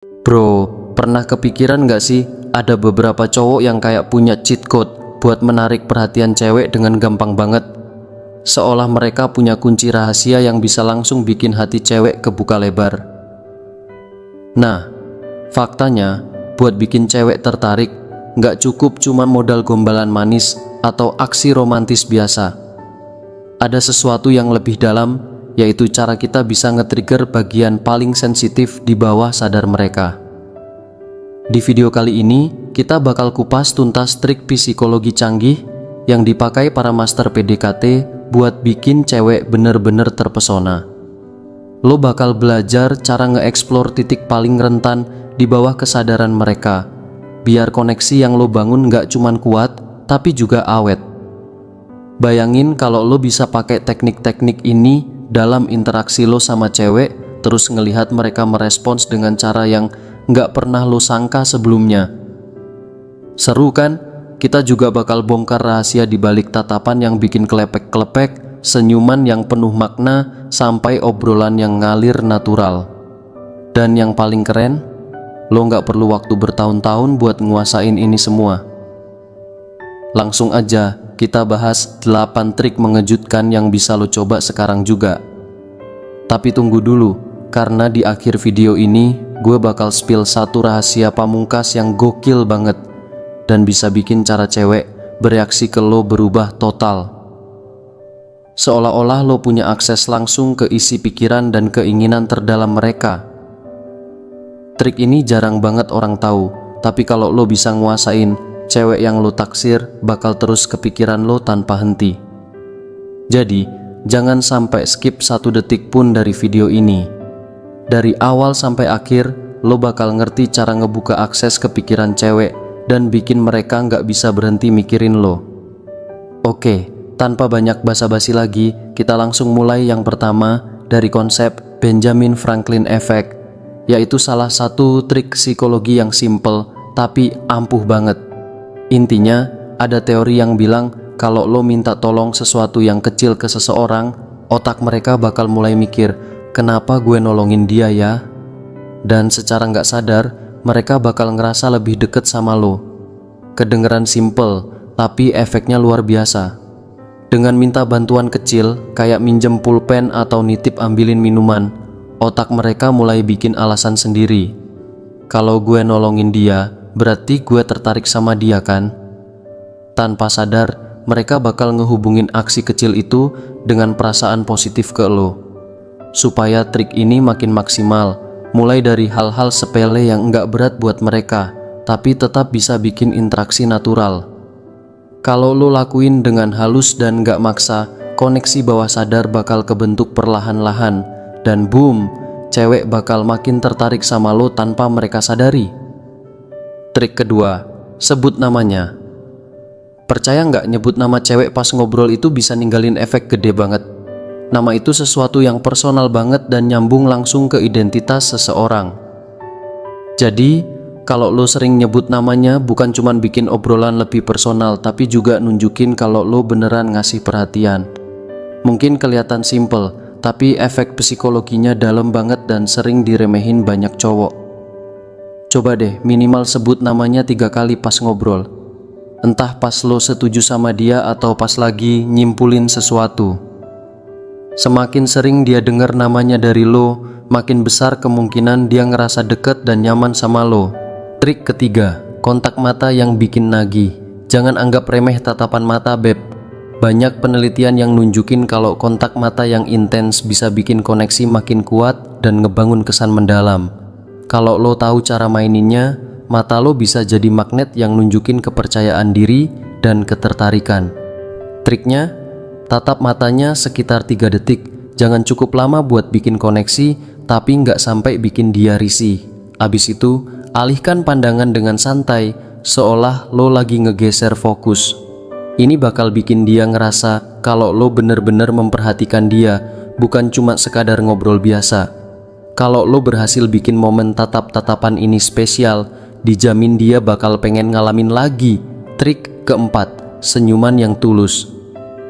Bro, pernah kepikiran gak sih ada beberapa cowok yang kayak punya cheat code buat menarik perhatian cewek dengan gampang banget? Seolah mereka punya kunci rahasia yang bisa langsung bikin hati cewek kebuka lebar. Nah, faktanya buat bikin cewek tertarik gak cukup cuma modal gombalan manis atau aksi romantis biasa. Ada sesuatu yang lebih dalam, yaitu cara kita bisa nge-trigger bagian paling sensitif di bawah sadar mereka. Di video kali ini, kita bakal kupas tuntas trik psikologi canggih yang dipakai para master PDKT buat bikin cewek bener-bener terpesona. Lo bakal belajar cara nge-explore titik paling rentan di bawah kesadaran mereka, biar koneksi yang lo bangun gak cuman kuat, tapi juga awet. Bayangin kalau lo bisa pakai teknik-teknik ini dalam interaksi lo sama cewek, terus ngelihat mereka merespons dengan cara yang nggak pernah lo sangka sebelumnya. Seru kan? Kita juga bakal bongkar rahasia di balik tatapan yang bikin kelepek-kelepek, senyuman yang penuh makna, sampai obrolan yang ngalir natural. Dan yang paling keren, lo nggak perlu waktu bertahun-tahun buat nguasain ini semua. Langsung aja kita bahas 8 trik mengejutkan yang bisa lo coba sekarang juga. Tapi tunggu dulu, karena di akhir video ini gue bakal spill satu rahasia pamungkas yang gokil banget dan bisa bikin cara cewek bereaksi ke lo berubah total. Seolah-olah lo punya akses langsung ke isi pikiran dan keinginan terdalam mereka. Trik ini jarang banget orang tahu, tapi kalau lo bisa nguasain, cewek yang lo taksir bakal terus kepikiran lo tanpa henti. Jadi, jangan sampai skip 1 detik pun dari video ini. Dari awal sampai akhir, lo bakal ngerti cara ngebuka akses kepikiran cewek dan bikin mereka nggak bisa berhenti mikirin lo. Oke, tanpa banyak basa-basi lagi, kita langsung mulai yang pertama dari konsep Benjamin Franklin Effect, yaitu salah satu trik psikologi yang simple tapi ampuh banget. Intinya, ada teori yang bilang kalau lo minta tolong sesuatu yang kecil ke seseorang, otak mereka bakal mulai mikir, kenapa gue nolongin dia ya? Dan secara nggak sadar, mereka bakal ngerasa lebih deket sama lo. Kedengeran simple, tapi efeknya luar biasa. Dengan minta bantuan kecil, kayak minjem pulpen atau nitip ambilin minuman, otak mereka mulai bikin alasan sendiri. Kalau gue nolongin dia, berarti gue tertarik sama dia kan? Tanpa sadar, mereka bakal ngehubungin aksi kecil itu dengan perasaan positif ke lo. Supaya trik ini makin maksimal, mulai dari hal-hal sepele yang nggak berat buat mereka, tapi tetap bisa bikin interaksi natural. Kalau lo lakuin dengan halus dan nggak maksa, koneksi bawah sadar bakal kebentuk perlahan-lahan, dan boom, cewek bakal makin tertarik sama lo tanpa mereka sadari. Trik kedua, sebut namanya. Percaya nggak, nyebut nama cewek pas ngobrol itu bisa ninggalin efek gede banget. Nama itu sesuatu yang personal banget dan nyambung langsung ke identitas seseorang. Jadi, kalau lo sering nyebut namanya, bukan cuman bikin obrolan lebih personal, tapi juga nunjukin kalau lo beneran ngasih perhatian. Mungkin kelihatan simple, tapi efek psikologinya dalam banget dan sering diremehin banyak cowok. Coba deh minimal sebut namanya 3 kali pas ngobrol. Entah pas lo setuju sama dia atau pas lagi nyimpulin sesuatu. Semakin sering dia dengar namanya dari lo, makin besar kemungkinan dia ngerasa deket dan nyaman sama lo. Trik ketiga, kontak mata yang bikin nagih. Jangan anggap remeh tatapan mata, beb. Banyak penelitian yang nunjukin kalau kontak mata yang intens bisa bikin koneksi makin kuat dan ngebangun kesan mendalam. Kalau lo tahu cara maininnya, mata lo bisa jadi magnet yang nunjukin kepercayaan diri dan ketertarikan. Triknya, tatap matanya sekitar 3 detik. Jangan cukup lama buat bikin koneksi, tapi nggak sampai bikin dia risih. Abis itu, alihkan pandangan dengan santai, seolah lo lagi ngegeser fokus. Ini bakal bikin dia ngerasa kalau lo bener-bener memperhatikan dia, bukan cuma sekadar ngobrol biasa. Kalau lo berhasil bikin momen tatap-tatapan ini spesial, dijamin dia bakal pengen ngalamin lagi. Trik keempat, senyuman yang tulus.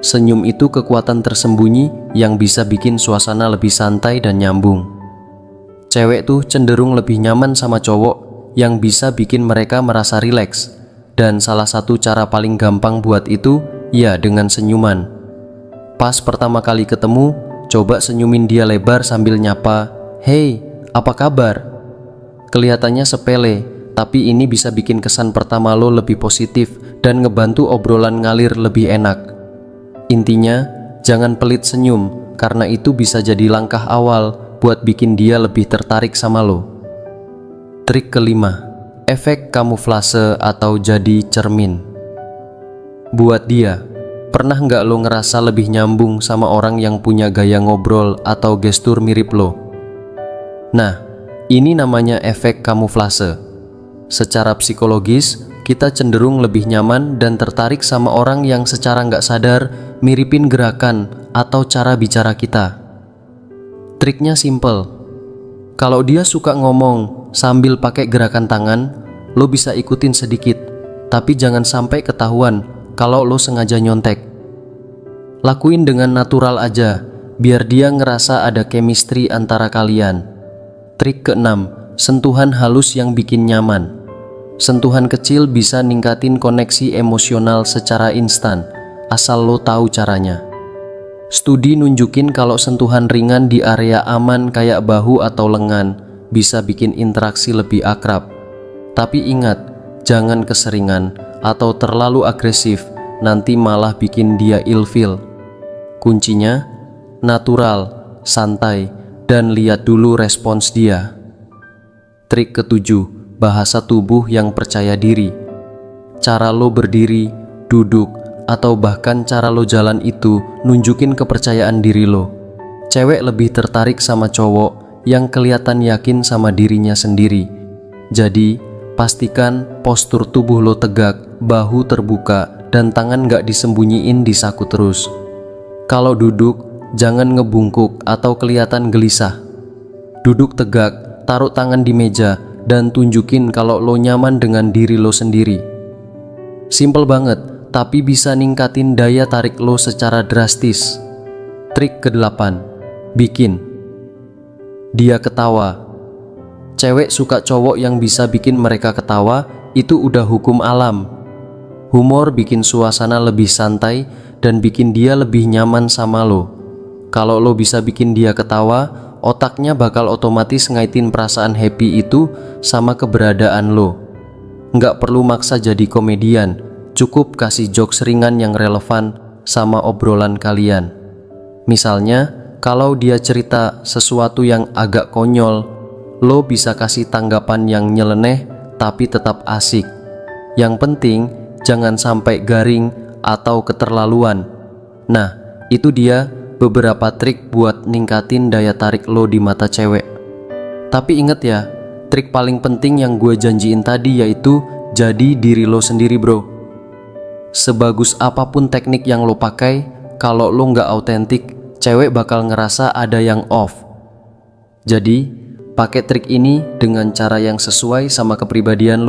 Senyum itu kekuatan tersembunyi yang bisa bikin suasana lebih santai dan nyambung. Cewek tuh cenderung lebih nyaman sama cowok yang bisa bikin mereka merasa rileks. Dan salah satu cara paling gampang buat itu, ya dengan senyuman. Pas pertama kali ketemu, coba senyumin dia lebar sambil nyapa, "Hey, apa kabar?" Kelihatannya sepele, tapi ini bisa bikin kesan pertama lo lebih positif dan ngebantu obrolan ngalir lebih enak. Intinya, jangan pelit senyum, karena itu bisa jadi langkah awal buat bikin dia lebih tertarik sama lo. Trik kelima, efek kamuflase atau jadi cermin. Buat dia, pernah nggak lo ngerasa lebih nyambung sama orang yang punya gaya ngobrol atau gestur mirip lo? Nah, ini namanya efek kamuflase. Secara psikologis, kita cenderung lebih nyaman dan tertarik sama orang yang secara nggak sadar miripin gerakan atau cara bicara kita. Triknya simple. Kalau dia suka ngomong sambil pakai gerakan tangan, lo bisa ikutin sedikit, tapi jangan sampai ketahuan kalau lo sengaja nyontek. Lakuin dengan natural aja, biar dia ngerasa ada chemistry antara kalian. Trik keenam, sentuhan halus yang bikin nyaman. Sentuhan kecil bisa ningkatin koneksi emosional secara instan, asal lo tahu caranya. Studi nunjukin kalau sentuhan ringan di area aman kayak bahu atau lengan bisa bikin interaksi lebih akrab. Tapi ingat, jangan keseringan atau terlalu agresif, nanti malah bikin dia ilfeel. Kuncinya, natural, santai, dan lihat dulu respons dia. Trik ketujuh, bahasa tubuh yang percaya diri. Cara lo berdiri, duduk, atau bahkan cara lo jalan itu nunjukin kepercayaan diri lo. Cewek lebih tertarik sama cowok yang kelihatan yakin sama dirinya sendiri. Jadi, pastikan postur tubuh lo tegak, bahu terbuka, dan tangan gak disembunyiin di saku terus. Kalau duduk, jangan ngebungkuk atau kelihatan gelisah. Duduk tegak, taruh tangan di meja, dan tunjukin kalau lo nyaman dengan diri lo sendiri. Simple banget, tapi bisa ningkatin daya tarik lo secara drastis. Trik ke-8, bikin dia ketawa. Cewek suka cowok yang bisa bikin mereka ketawa, itu udah hukum alam. Humor bikin suasana lebih santai dan bikin dia lebih nyaman sama lo. Kalau lo bisa bikin dia ketawa, otaknya bakal otomatis ngaitin perasaan happy itu sama keberadaan lo. Nggak perlu maksa jadi komedian, cukup kasih jokes ringan yang relevan sama obrolan kalian. Misalnya, kalau dia cerita sesuatu yang agak konyol, lo bisa kasih tanggapan yang nyeleneh tapi tetap asik. Yang penting, jangan sampai garing atau keterlaluan. Nah, itu dia beberapa trik buat ningkatin daya tarik lo di mata cewek. Tapi inget ya, trik paling penting yang gue janjiin tadi yaitu jadi diri lo sendiri, bro. Sebagus apapun teknik yang lo pakai, kalau lo nggak autentik, cewek bakal ngerasa ada yang off. Jadi, pakai trik ini dengan cara yang sesuai sama kepribadian lo.